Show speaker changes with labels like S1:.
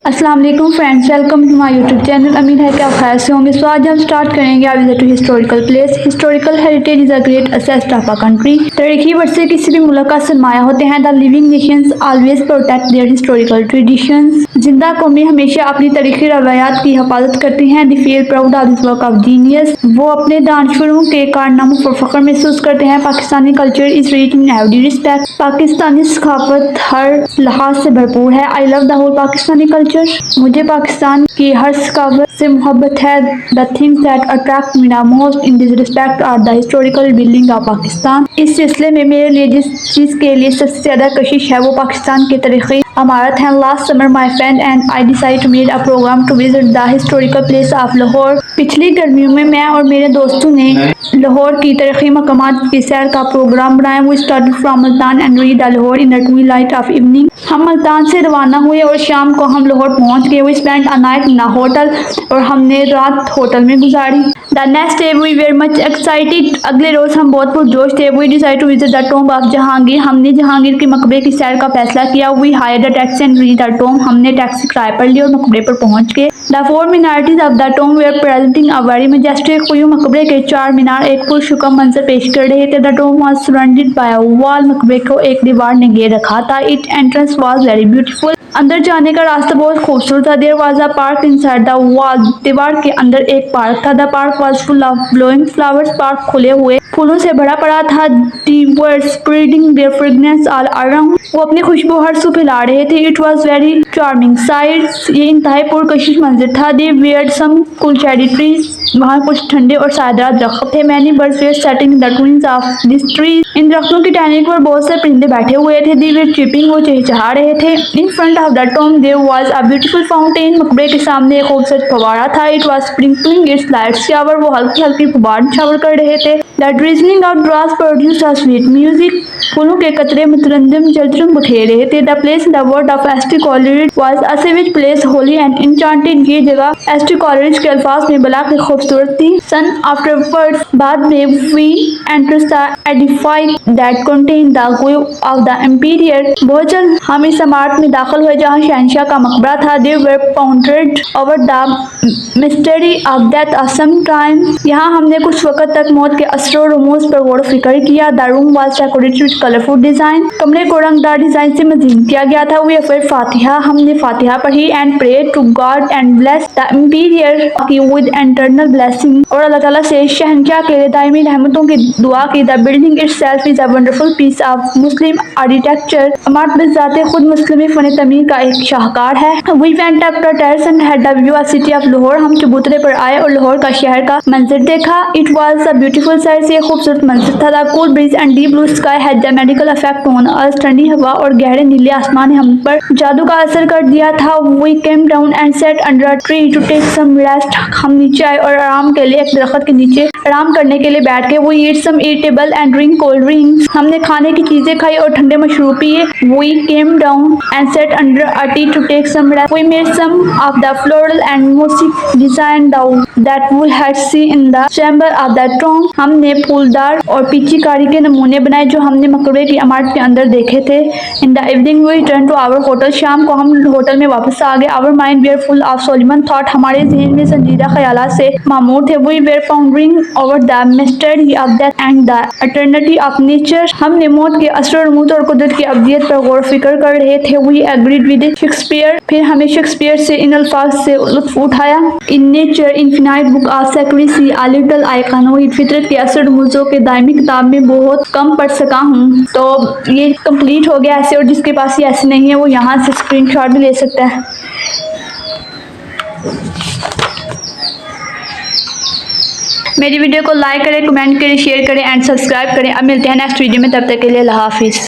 S1: अस्सलाम वालेकुम friends, welcome to my YouTube channel. उम्मीद है कि आप खैर से होंगे। सो आज हम स्टार्ट करेंगे a visit to historical place. Historical heritage is a great asset of a country. तारीखी वर्षे किसी भी मुल्क का सरमाया होते हैं। The living nations always protect their historical traditions. जिंदा कौमें हमेशा अपनी तारीखी रवायात की हिफाजत करती हैं। They feel proud of this work of genius. वो अपने दानशूरों के कारनामों पर फख्र महसूस करते हैं। Pakistani culture is rich in every respect. Pakistani सकाफत हर लिहाज से भरपूर है। I love the whole Pakistani culture. मुझे पाकिस्तान की हर सकाफत से मोहब्बत है। The things that attract me the most in this respect are the historical building of Pakistan. इस सिलसिले में मेरे लिए जिस चीज़ के लिए सबसे ज़्यादा कशिश है वो पाकिस्तान की तारीखी इमारत है। Last summer my friend and I decide to made a program to visit the historical place of Lahore. पिछली गर्मियों में मैं और मेरे दोस्तों ने लाहौर की तारीखी मकामात की सैर का प्रोग्राम बनाया। वो started from Multan and read Lahore in the Twilight of evening. हम मुल्तान से रवाना हुए और शाम को हम लाहौर पहुंच गए। We spend a night in a hotel और हमने रात होटल में गुजारी। The next day we were much excited. अगले रोज हम बहुत पुरजोश थे। We decided to visit the tomb of Jahangir. हमने जहांगीर के मकबरे की सैर का फैसला किया। We hired a taxi and reached the tomb. हमने टैक्सी किराए पर ली और मकबरे पर पहुंच गए। The four minarets of the tomb were presenting a very majestic view. मकबरे के चार मीनार एक पुरशुकम मंजर पेश कर रहे थे। The tomb was surrounded by a wall. मकबरे को एक दीवार ने घेर रखा था। It entrance was very beautiful. अंदर जाने का रास्ता बहुत खूबसूरत था। There was a park inside the wall. दीवार के अंदर एक पार्क था। The park was full of blowing flowers. Park खुले हुए फूलों से भरा पड़ा था। They were spreading their fragrance all around. वो अपनी खुशबू हर सू फैला रहे थे। It was very charming sight. ये इंतहाई पुरकशिश मंजर था। They were some cool shady trees. वहाँ कुछ ठंडे और सायदार दरख्त थे। Many birds were sitting in the twigs of this tree. इन दरख्तों की टहनी पर बहुत से परिंदे बैठे हुए थे। They were cheeping. वो चहचहा रहे थे। In front of the tomb there was a beautiful fountain. मकबरे के सामने एक खूबसूरत फव्वारा था। It was sprinkling its light shower. वो हल्की हल्की फुहार शावर कर रहे थे। The drizzling of drops produced a sweet music. फूलों के कतरे मुतरन्निम जलजम बुखेर रहे थे। The place in the world of ST college was a savage place Holi and enchanted. ये जगह एसटी कॉलेज के अल्फाज में बला के खूबसूरत थी। सन आफ्टरवर्ड्स बाद में we enters the edifice that contain the view of the emperor. बहुत जल्द हम इस इमारत में दाखिल हुए जहाँ शहंशाह का मकबरा था। They were pondered over the mystery of death of some time. यहाँ हमने कुछ वक्त तक मौत के असर रमूज पर गौर फिक्र किया। The room was decorated with colourful design. कमरे को रंगदार डिजाइन से मज़ीन किया गया था। वी फिर फातिहा। हमने फातिहा पढ़ी and pray to God and bless the emperor with eternal blessing. और अल्लाह ताला से शहंशाह के लिए दायमी रहमतों की दुआ की। The building itself is a wonderful piece of Muslim architecture. इमारत बिज़ाते खुद मुस्लिम फन तमीर का एक शाहकार है। We went up the terrace and had the view of city of Lahore. हम चबूतरे पर आए और लाहौर का शहर का मंजर देखा। It was a beautiful sight. ये खूबसूरत मंजर था। The cool breeze and deep blue sky had the medical effect on us. ठंडी हवा और गहरे नीले आसमान ने हम पर जादू का असर कर दिया था। We came down and sat under a tree to take some rest. हम नीचे आए और आराम के लिए एक दरख्त के नीचे आराम करने के लिए बैठ गए। We eat some eatable and drink cold drinks. हमने खाने की चीजें खाई और ठंडे मशरूब पिए। We came down and sat under a tree to take some rest. We made some of the floral and mosaic design that we had seen in the chamber of the tomb. हमने फूलदार और पीचीकारी के नमूने बनाए जो हमने मकबरे की इमारत के अंदर देखे थे। In the evening we return to our hotel. शाम को हम होटल में वापस आ गए। Our mind were full of solemn thought. हमारे ज़हन में संजीदा ख्यालात से मामूर थे। We were pondering over the mystery of death and the eternity of nature. हमने मौत के असर रमूज और कुदरत की अब्दियत पर गौर फिक्र कर रहे थे। We agreed with Shakespeare. फिर हमें शेक्सपियर से इन अल्फाज से लुत्फ उठाया। In nature infinite book of secrecy a little I can फितरत के असर रमूजों के दायमी किताब में बहुत कम पढ़ सका हूँ। तो ये कंप्लीट हो गया ऐसे। और जिसके पास ये ऐसे नहीं है वो यहाँ से स्क्रीनशॉट भी ले सकता है। मेरी वीडियो को लाइक करें, कमेंट करें, शेयर करें एंड सब्सक्राइब करें। अब मिलते हैं नेक्स्ट वीडियो में। तब तक के लिए अल्लाह हाफिज़।